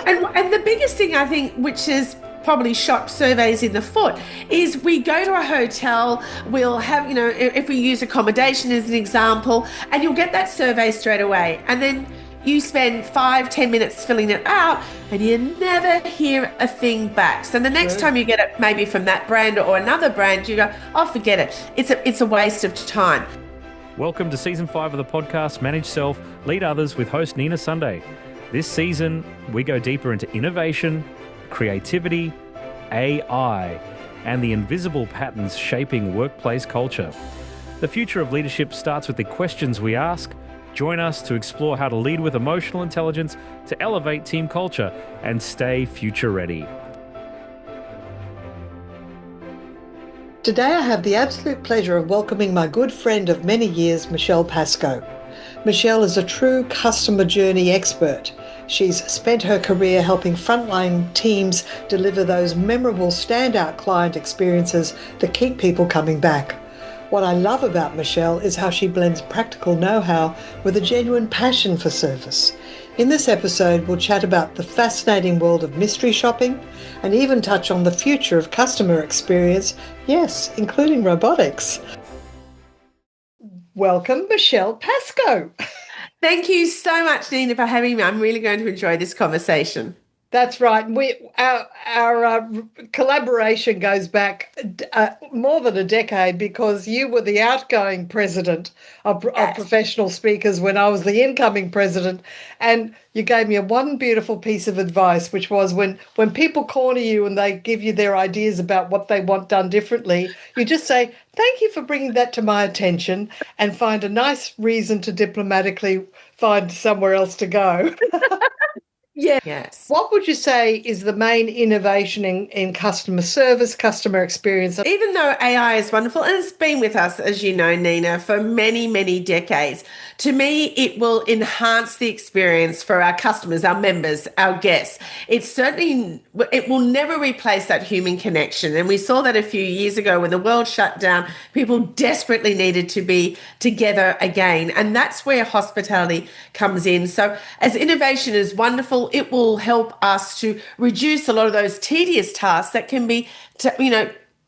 And the biggest thing I think, which is probably shot surveys in the foot, is we go to a hotel, we'll have, if we use accommodation as an example, and you'll get that survey straight away. And then you spend 5, 10 minutes filling it out and you never hear a thing back. So the next True. time you get it, maybe from that brand or another brand, you go, oh, forget it. It's a waste of time. Welcome to Season 5 of the podcast Manage Self, Lead Others with host Nina Sunday. This season, we go deeper into innovation, creativity, AI, and the invisible patterns shaping workplace culture. The future of leadership starts with the questions we ask. Join us to explore how to lead with emotional intelligence to elevate team culture and stay future ready. Today I have the absolute pleasure of welcoming my good friend of many years, Michelle Pascoe. Michelle is a true customer journey expert. She's spent her career helping frontline teams deliver those memorable standout client experiences that keep people coming back. What I love about Michelle is how she blends practical know-how with a genuine passion for service. In this episode, we'll chat about the fascinating world of mystery shopping and even touch on the future of customer experience, yes, including robotics. Welcome, Michelle Pascoe. Thank you so much, Nina, for having me. I'm really going to enjoy this conversation. That's right. Our collaboration goes back more than a decade because you were the outgoing president of professional speakers when I was the incoming president, and you gave me one beautiful piece of advice, which was when people corner you and they give you their ideas about what they want done differently, you just say, "Thank you for bringing that to my attention," and find a nice reason to diplomatically find somewhere else to go. Yes. What would you say is the main innovation in customer service, customer experience? Even though AI is wonderful, and it's been with us, as you know, Nina, for many, many decades, to me, it will enhance the experience for our customers, our members, our guests. It will never replace that human connection. And we saw that a few years ago when the world shut down, people desperately needed to be together again. And that's where hospitality comes in. So as innovation is wonderful, it will help us to reduce a lot of those tedious tasks that can be,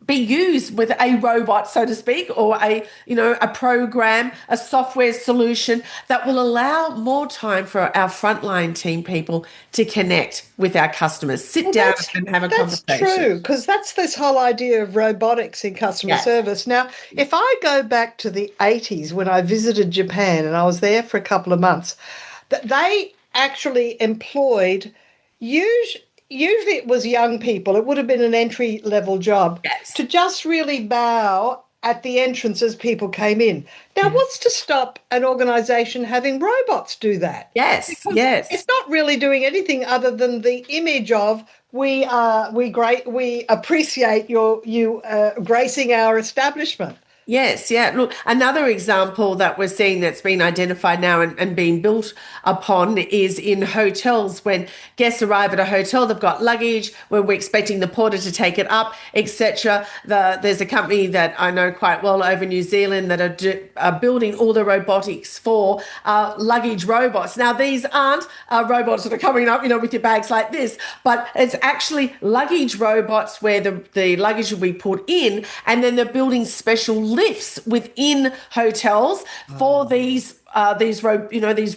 be used with a robot, so to speak, or a program, a software solution that will allow more time for our frontline team people to connect with our customers, sit down and have a conversation. That's true, because that's this whole idea of robotics in customer service. Now, if I go back to the 80s when I visited Japan and I was there for a couple of months, they actually employed usually it was young people. It would have been an entry-level job to just really bow at the entrance as people came in. Now, what's to stop an organisation having robots do that? Yes, because yes. It's not really doing anything other than the image of we appreciate you gracing our establishment. Yes, yeah. Look, another example that we're seeing that's been identified now and being built upon is in hotels. When guests arrive at a hotel, they've got luggage, when we're expecting the porter to take it up, etc. There's a company that I know quite well over New Zealand that are building all the robotics for luggage robots. Now, these aren't robots that are coming up, with your bags like this, but it's actually luggage robots where the luggage will be put in, and then they're building special lifts within hotels for these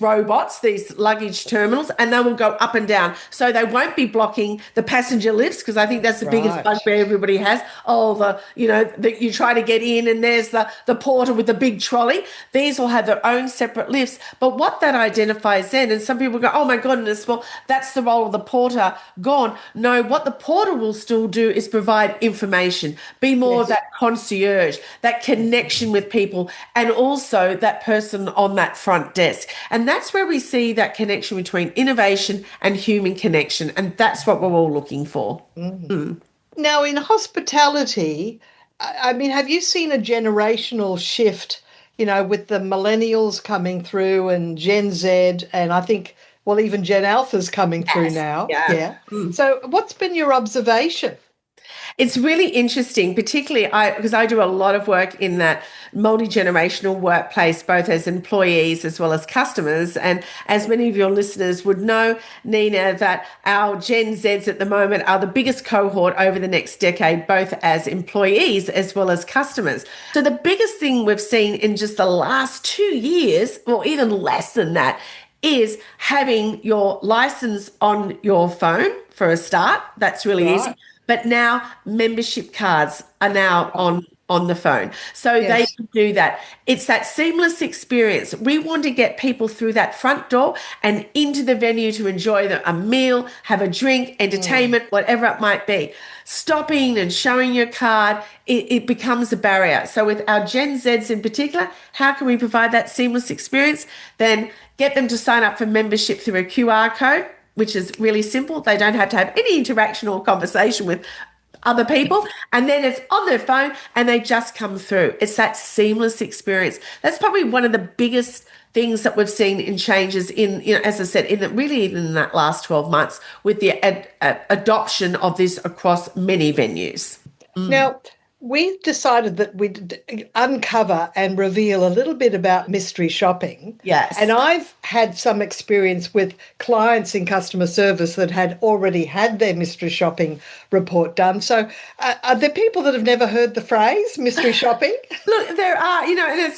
robots, these luggage terminals, and they will go up and down. So they won't be blocking the passenger lifts, because I think that's the biggest bugbear everybody has. That you try to get in and there's the porter with the big trolley. These will have their own separate lifts. But what that identifies then, and some people go, oh my goodness, well, that's the role of the porter gone. No, what the porter will still do is provide information, be more of that concierge, that connection with people, and also that person on that front desk. And that's where we see that connection between innovation and human connection. And that's what we're all looking for. Now, in hospitality, I mean, have you seen a generational shift, with the millennials coming through and Gen Z, and I think, even Gen Alpha's coming through now. Yeah. So what's been your observation? It's really interesting, particularly because I do a lot of work in that multi-generational workplace, both as employees as well as customers. And as many of your listeners would know, Nina, that our Gen Zs at the moment are the biggest cohort over the next decade, both as employees as well as customers. So the biggest thing we've seen in just the last 2 years, or even less than that, is having your license on your phone for a start. That's really easy. Right. But now membership cards are now on the phone. So they Yes. do that. It's that seamless experience. We want to get people through that front door and into the venue to enjoy a meal, have a drink, entertainment, whatever it might be. Stopping and showing your card, it becomes a barrier. So with our Gen Zs in particular, how can we provide that seamless experience? Then get them to sign up for membership through a QR code, which is really simple. They don't have to have any interaction or conversation with other people. And then it's on their phone and they just come through. It's that seamless experience. That's probably one of the biggest things that we've seen in changes in, as I said, really even in that last 12 months with the adoption of this across many venues. Now, we decided that we'd uncover and reveal a little bit about mystery shopping. Yes. And I've had some experience with clients in customer service that had already had their mystery shopping report done. So are there people that have never heard the phrase mystery shopping? Look, there are, and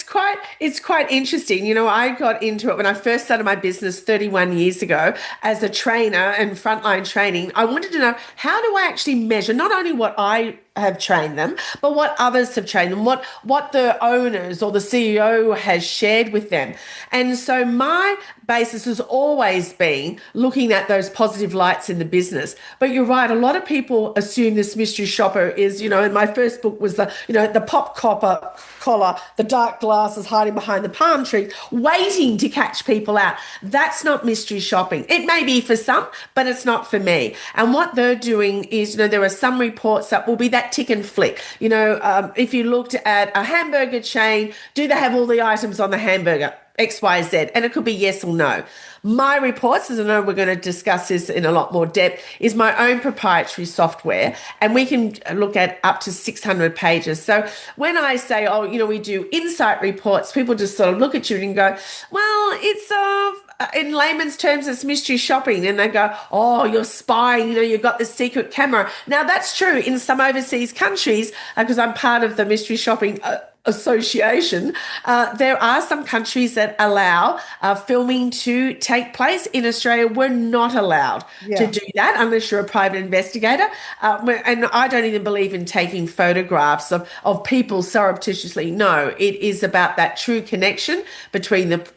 it's quite interesting. I got into it when I first started my business 31 years ago as a trainer and frontline training. I wanted to know, how do I actually measure not only what I have trained them, but what others have trained them, what the owners or the CEO has shared with them. And so my basis has always been looking at those positive lights in the business. But you're right, a lot of people assume this mystery shopper is, and my first book was the pop collar, the dark glasses hiding behind the palm tree, waiting to catch people out. That's not mystery shopping. It may be for some, but it's not for me. And what they're doing is, there are some reports that will be that tick and flick. If you looked at a hamburger chain, do they have all the items on the hamburger? XYZ, and it could be yes or no. My reports, as I know we're going to discuss this in a lot more depth, is my own proprietary software, and we can look at up to 600 pages. So when I say, we do insight reports, people just sort of look at you and go, well, it's in layman's terms, it's mystery shopping. And they go, oh, you're spying, you've got this secret camera. Now, that's true in some overseas countries, because I'm part of the mystery shopping association. There are some countries that allow filming to take place. In Australia, we're not allowed to do that unless you're a private investigator. And I don't even believe in taking photographs of people surreptitiously. No, it is about that true connection between the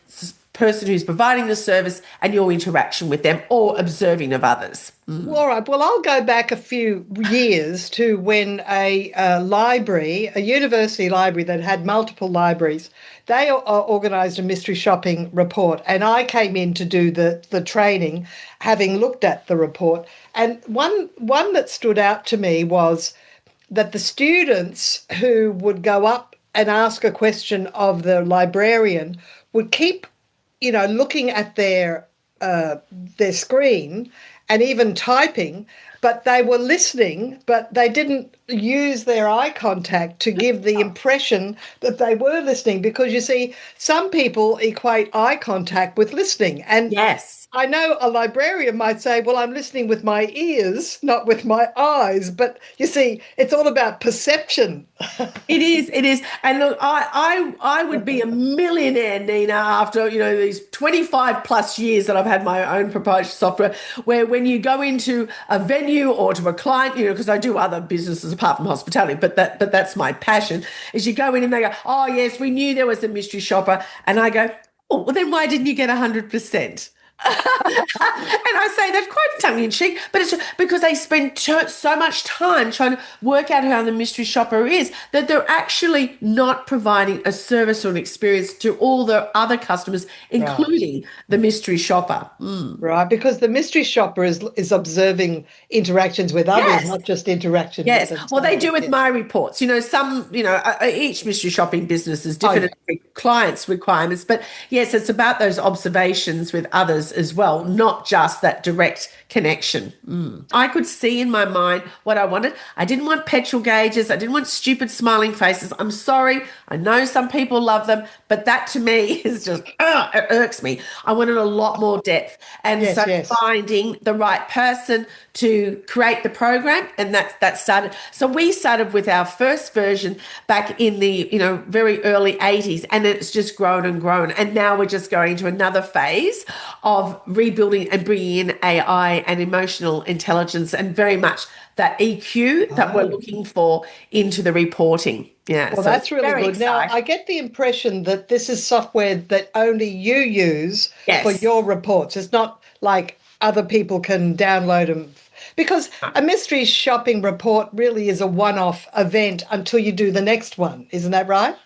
person who's providing the service and your interaction with them or observing of others. All right. Well, I'll go back a few years to when a university library that had multiple libraries, they organised a mystery shopping report, and I came in to do the training, having looked at the report. And one that stood out to me was that the students who would go up and ask a question of the librarian would keep looking at their screen and even typing, but they were listening, but they didn't use their eye contact to give the impression that they were listening, because you see, some people equate eye contact with listening. And yes, I know a librarian might say, well, I'm listening with my ears, not with my eyes. But you see, it's all about perception. It is. And look, I would be a millionaire, Nina, after, these 25 plus years that I've had my own proprietary software, where when you go into a venue or to a client, because I do other businesses apart from hospitality, but that's my passion, is you go in and they go, oh, yes, we knew there was a mystery shopper. And I go, oh, well, then why didn't you get 100%? And I say that quite tongue-in-cheek, but it's because they spend so much time trying to work out who the mystery shopper is that they're actually not providing a service or an experience to all the other customers, including the mystery shopper. Right, because the mystery shopper is observing interactions with others, not just interactions with themselves. Well, they do with my reports. Some, each mystery shopping business is different clients' requirements, but yes, it's about those observations with others others as well, not just that direct connection. I could see in my mind what I wanted. I didn't want petrol gauges. I didn't want stupid smiling faces. I'm sorry. I know some people love them, but that to me is just, it irks me. I wanted a lot more depth. And Yes, so yes. finding the right person to create the program, and that started. So we started with our first version back in the, very early 80s, and it's just grown and grown. And now we're just going to another phase of rebuilding and bringing in AI and emotional intelligence and very much that EQ that we're Oh. looking for into the reporting. Yeah, Well, so it's that's really very good. Now, exciting. I get the impression that this is software that only you use for Yes. your reports. It's not like other people can download them. Because a mystery shopping report really is a one-off event until you do the next one. Isn't that right?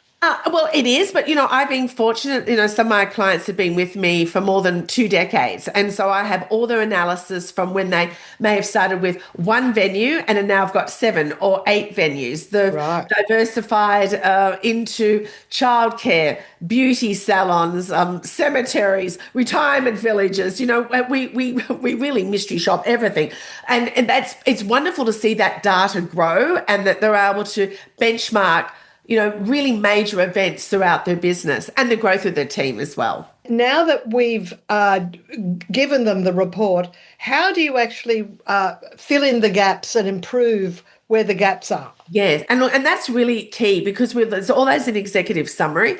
Well, it is, but I've been fortunate. Some of my clients have been with me for more than 2 decades. And so I have all their analysis from when they may have started with one venue and have now have got 7 or 8 venues. They've Right. diversified into childcare, beauty salons, cemeteries, retirement villages. We really mystery shop everything. And it's wonderful to see that data grow and that they're able to benchmark really major events throughout their business and the growth of their team as well. Now that we've given them the report, how do you actually fill in the gaps and improve where the gaps are? Yes, and that's really key because there's always an executive summary.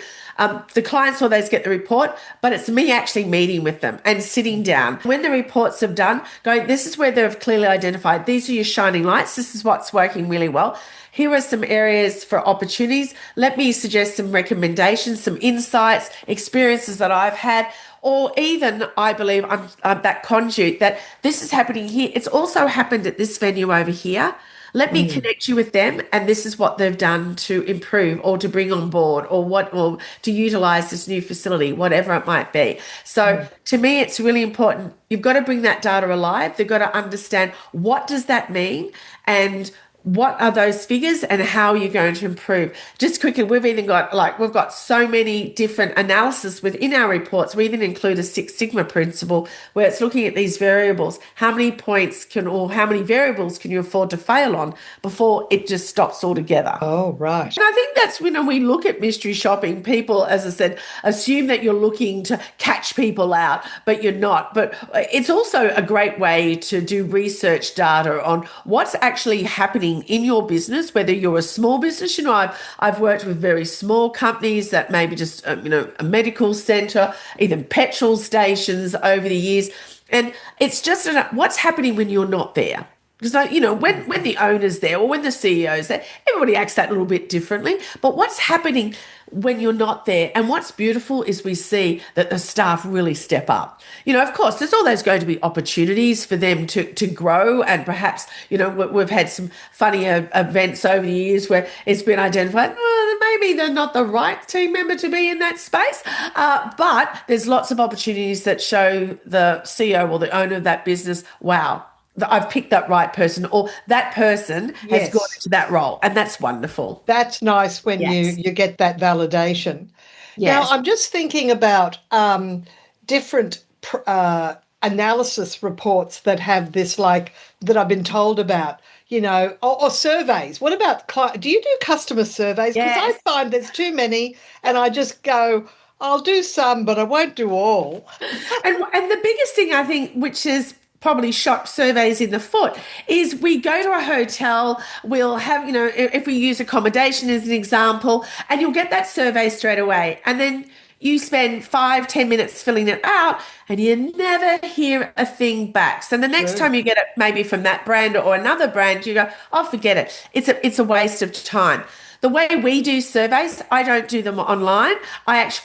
The clients always get the report, but it's me actually meeting with them and sitting down. When the reports have done, going, this is where they've clearly identified, these are your shining lights, this is what's working really well. Here are some areas for opportunities. Let me suggest some recommendations, some insights, experiences that I've had, or even I believe I'm that conduit that this is happening here. It's also happened at this venue over here. Let me connect you with them, and this is what they've done to improve or to bring on board or to utilize this new facility, whatever it might be. So to me, it's really important. You've got to bring that data alive. They've got to understand what does that mean and what are those figures and how are you going to improve? Just quickly, we've got so many different analysis within our reports. We even include a Six Sigma principle where it's looking at these variables. How many how many variables can you afford to fail on before it just stops altogether? Oh, right. And I think that's when we look at mystery shopping, people, as I said, assume that you're looking to catch people out, but you're not. But it's also a great way to do research data on what's actually happening in your business, whether you're a small business. I've worked with very small companies that maybe just, a medical center, even petrol stations over the years. And it's just what's happening when you're not there. Because, when the owner's there or when the CEO's there, everybody acts that little bit differently. But what's happening when you're not there? And what's beautiful is we see that the staff really step up. Of course, there's always going to be opportunities for them to grow. And perhaps, we've had some funny events over the years where it's been identified, maybe they're not the right team member to be in that space. But there's lots of opportunities that show the CEO or the owner of that business, wow, I've picked that right person, or that person has gone Yes. into that role, and that's wonderful. That's nice when Yes, you get that validation. Now, yes, I'm just thinking about different analysis reports that have this, like that I've been told about, or surveys. What about do you do customer surveys? Because I yes. find there's too many, and I just go, I'll do some, but I won't do all. And the biggest thing I think, which is probably shot surveys in the foot, is we go to a hotel, we'll have, if we use accommodation as an example, and you'll get that survey straight away. And then you spend 5, 10 minutes filling it out and you never hear a thing back. So the next True. time you get it, maybe from that brand or another brand, you go, oh, forget it. It's a waste of time. The way we do surveys, I don't do them online.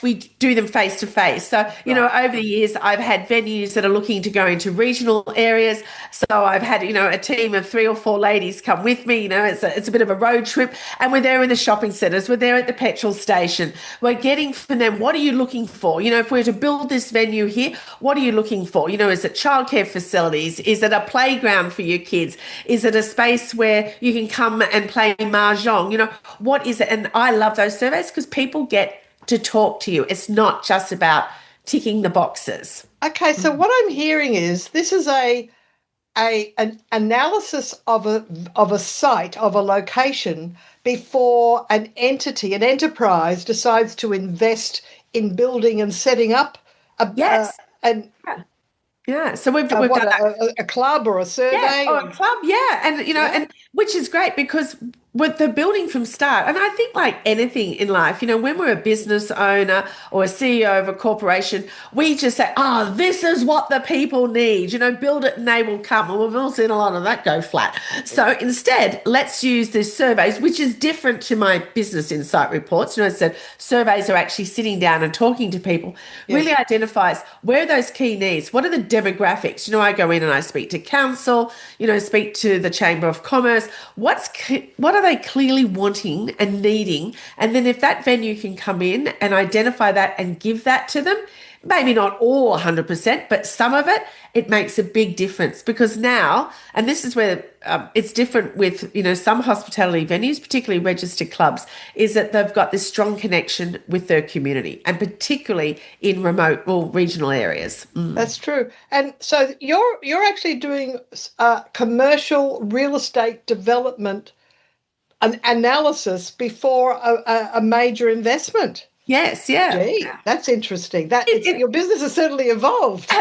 We do them face to face. So, over the years, I've had venues that are looking to go into regional areas. So I've had, a team of 3 or 4 ladies come with me. It's a bit of a road trip, and we're there in the shopping centres. We're there at the petrol station. We're getting from them, what are you looking for? If we're to build this venue here, what are you looking for? Is it childcare facilities? Is it a playground for your kids? Is it a space where you can come and play mahjong? What is it? And I love those surveys because people get to talk to you. It's not just about ticking the boxes. Okay, so what I'm hearing is this is an analysis of a site, of a location, before an entity, an enterprise decides to invest in building and setting up Yes. an Yeah. Yeah. So we've what done that. a club or a Yeah, survey or a or club, yeah, and yeah. and which is great because with the building from start, and I think like anything in life, when we're a business owner or a CEO of a corporation, we just say, "Oh, this is what the people need," build it and they will come. And we've all seen a lot of that go flat. So instead, let's use these surveys, which is different to my business insight reports. I said surveys are actually sitting down and talking to people, really Yes. identifies where are those key needs, what are the demographics. I go in and I speak to council, speak to the Chamber of Commerce. What are they clearly wanting and needing? And then if that venue can come in and identify that and give that to them, maybe not all 100%, but some of it, it makes a big difference because now, and this is where it's different with, some hospitality venues, particularly registered clubs, is that they've got this strong connection with their community and particularly in remote or regional areas. That's true. And so you're actually doing commercial real estate development an analysis before a major investment. Yes, yeah. Gee, that's interesting. That It, it's it, your business has certainly evolved.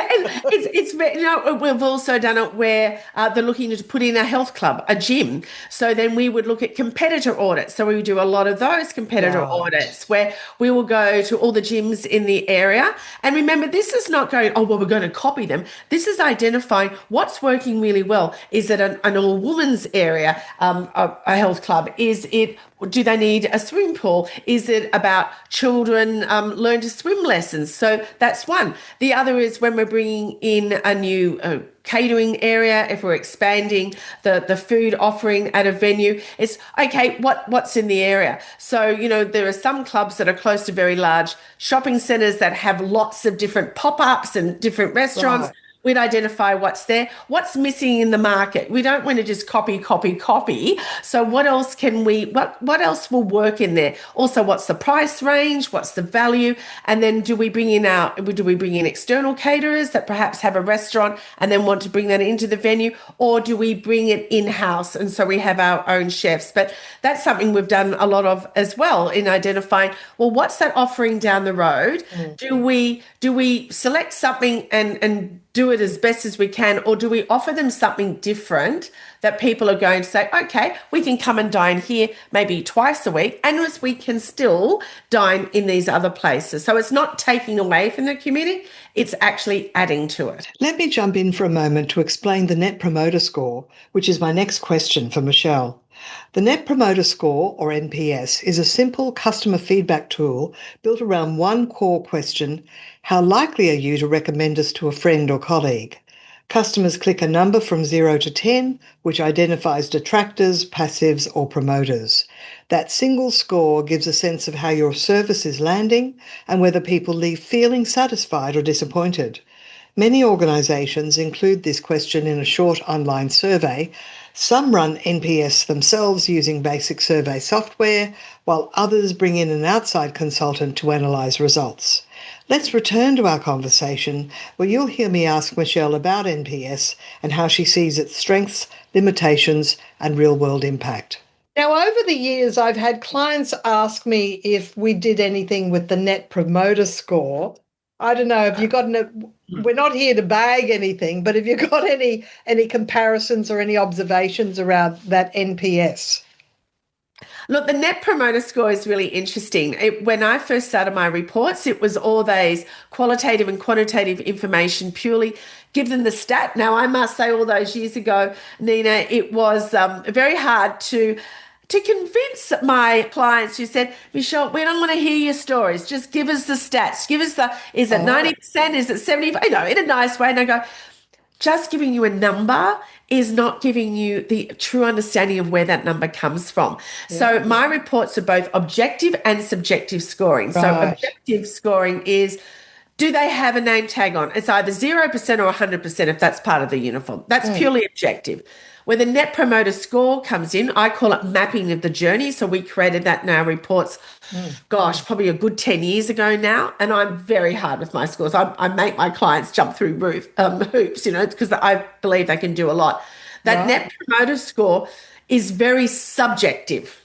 we've also done it where they're looking to put in a health club, a gym. So then we would look at competitor audits. So we would do a lot of those competitor Right. audits where we will go to all the gyms in the area. And remember, this is not going, oh, well, we're going to copy them. This is identifying what's working really well. Is it an all women's area, a health club? Do they need a swimming pool? Is it about children learn to swim lessons? So that's one. The other is when we're bringing in a new catering area, if we're expanding the food offering at a venue, it's okay, what's in the area? So, there are some clubs that are close to very large shopping centres that have lots of different pop-ups and different restaurants. Right. We'd identify what's there, what's missing in the market. We don't want to just copy, copy, copy. So what else what else will work in there? Also, what's the price range? What's the value? And then do we bring in external caterers that perhaps have a restaurant and then want to bring that into the venue? Or do we bring it in-house? And so we have our own chefs. But that's something we've done a lot of as well in identifying, well, what's that offering down the road? Do we select something and do it as best as we can, or do we offer them something different that people are going to say, okay, we can come and dine here maybe twice a week, and as we can still dine in these other places. So it's not taking away from the community, it's actually adding to it. Let me jump in for a moment to explain the Net Promoter Score, which is my next question for Michelle. The Net Promoter Score, or NPS, is a simple customer feedback tool built around one core question: how likely are you to recommend us to a friend or colleague? Customers click a number from 0 to 10, which identifies detractors, passives, or promoters. That single score gives a sense of how your service is landing and whether people leave feeling satisfied or disappointed. Many organisations include this question in a short online survey. Some run NPS themselves using basic survey software, while others bring in an outside consultant to analyse results. Let's return to our conversation where you'll hear me ask Michelle about NPS and how she sees its strengths, limitations, and real-world impact. Now, over the years, I've had clients ask me if we did anything with the Net Promoter Score. I don't know, have you got we're not here to bag anything, but have you got any comparisons or any observations around that NPS? Look, the Net Promoter Score is really interesting. When I first started my reports, it was all those qualitative and quantitative information, purely give them the stat. Now, I must say, all those years ago, Nina, it was very hard to convince my clients who said, Michelle, we don't want to hear your stories. Just give us the stats. Give us is it 90%? Is it 75%? In a nice way. And I go, just giving you a number is not giving you the true understanding of where that number comes from. Yeah. So my reports are both objective and subjective scoring. Right. So objective scoring is, do they have a name tag on? It's either 0% or 100% if that's part of the uniform. That's purely objective. Where the Net Promoter Score comes in, I call it mapping of the journey. So we created that in our reports, gosh, probably a good 10 years ago now. And I'm very hard with my scores. I make my clients jump through hoops, because I believe they can do a lot. That Right. Net Promoter Score is very subjective.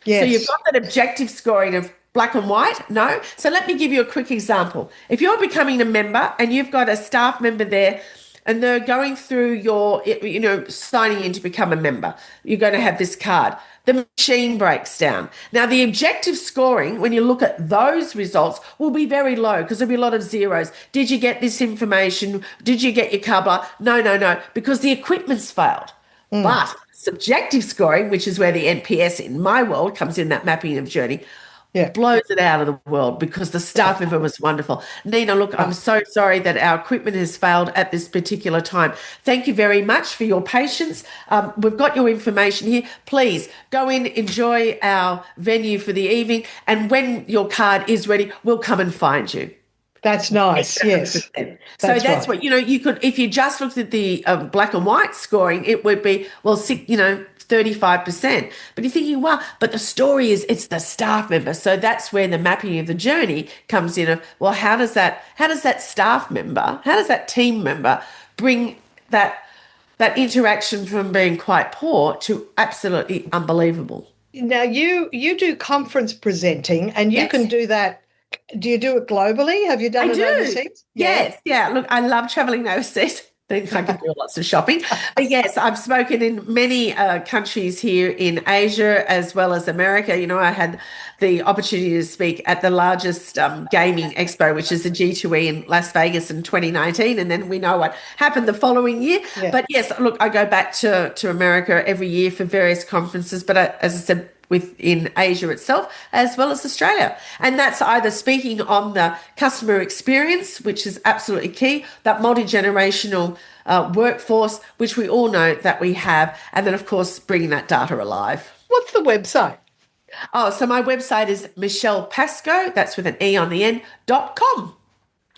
So you've Yes. got that objective scoring of black and white? No. So let me give you a quick example. If you're becoming a member and you've got a staff member there and they're going through your, signing in to become a member, you're going to have this card. The machine breaks down. Now, the objective scoring, when you look at those results, will be very low because there'll be a lot of zeros. Did you get this information? Did you get your cover? No, because the equipment's failed. But subjective scoring, which is where the NPS in my world comes in, that mapping of journey, Yeah. blows it out of the world because the staff member was wonderful. Nina, look, I'm so sorry that our equipment has failed at this particular time. Thank you very much for your patience. We've got your information here. Please go in, enjoy our venue for the evening, and when your card is ready, we'll come and find you. That's nice. Yes. So that's right. what, you could, if you just looked at the black and white scoring, it would be, 35%. But you're thinking, well, but the story is it's the staff member. So that's where the mapping of the journey comes in of, well, how does that staff member, how does that team member bring that interaction from being quite poor to absolutely unbelievable? Now you do conference presenting, and you Yes. can do that. Do you do it globally? Have you done I it do. overseas? Yes. Yeah. Look, I love traveling overseas. Think I can do lots of shopping. But yes, I've spoken in many countries here in Asia as well as America. I had the opportunity to speak at the largest gaming expo, which is the G2E in Las Vegas in 2019. And then we know what happened the following year. Yeah. But yes, look, I go back to America every year for various conferences. But as I said, within Asia itself, as well as Australia. And that's either speaking on the customer experience, which is absolutely key, that multi-generational workforce, which we all know that we have, and then, of course, bringing that data alive. What's the website? Oh, so my website is Michelle Pascoe, that's with an E on the end, .com.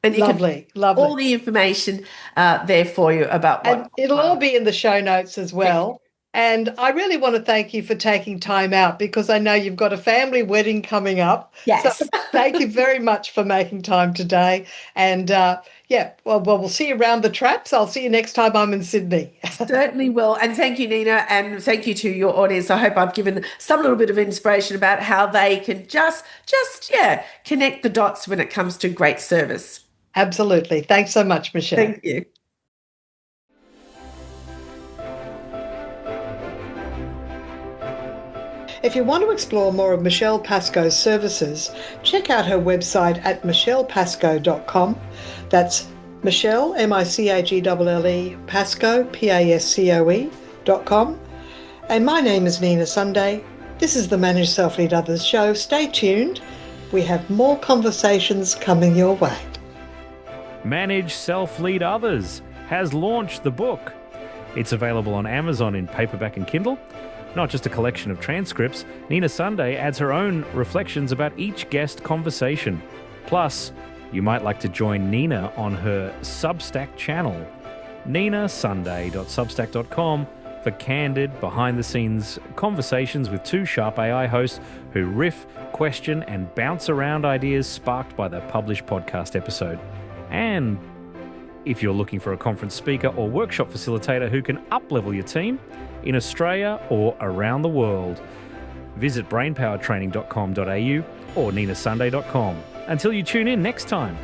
And you Lovely. can all the information there for you about what. And it'll all be in the show notes as well. And I really want to thank you for taking time out, because I know you've got a family wedding coming up. Yes. So thank you very much for making time today. And we'll see you around the traps. I'll see you next time I'm in Sydney. Certainly will. And thank you, Nina. And thank you to your audience. I hope I've given some little bit of inspiration about how they can just connect the dots when it comes to great service. Absolutely. Thanks so much, Michelle. Thank you. If you want to explore more of Michelle Pascoe's services, check out her website at michellepascoe.com. That's Michelle, Michelle, Pascoe, Pascoe.com. And my name is Nina Sunday. This is the Manage Self Lead Others show. Stay tuned. We have more conversations coming your way. Manage Self Lead Others has launched the book. It's available on Amazon in paperback and Kindle. Not just a collection of transcripts, Nina Sunday adds her own reflections about each guest conversation. Plus, you might like to join Nina on her Substack channel, ninasunday.substack.com, for candid, behind-the-scenes conversations with two sharp AI hosts who riff, question, and bounce around ideas sparked by the published podcast episode. And if you're looking for a conference speaker or workshop facilitator who can up-level your team in Australia or around the world, visit brainpowertraining.com.au or ninasunday.com. Until you tune in next time.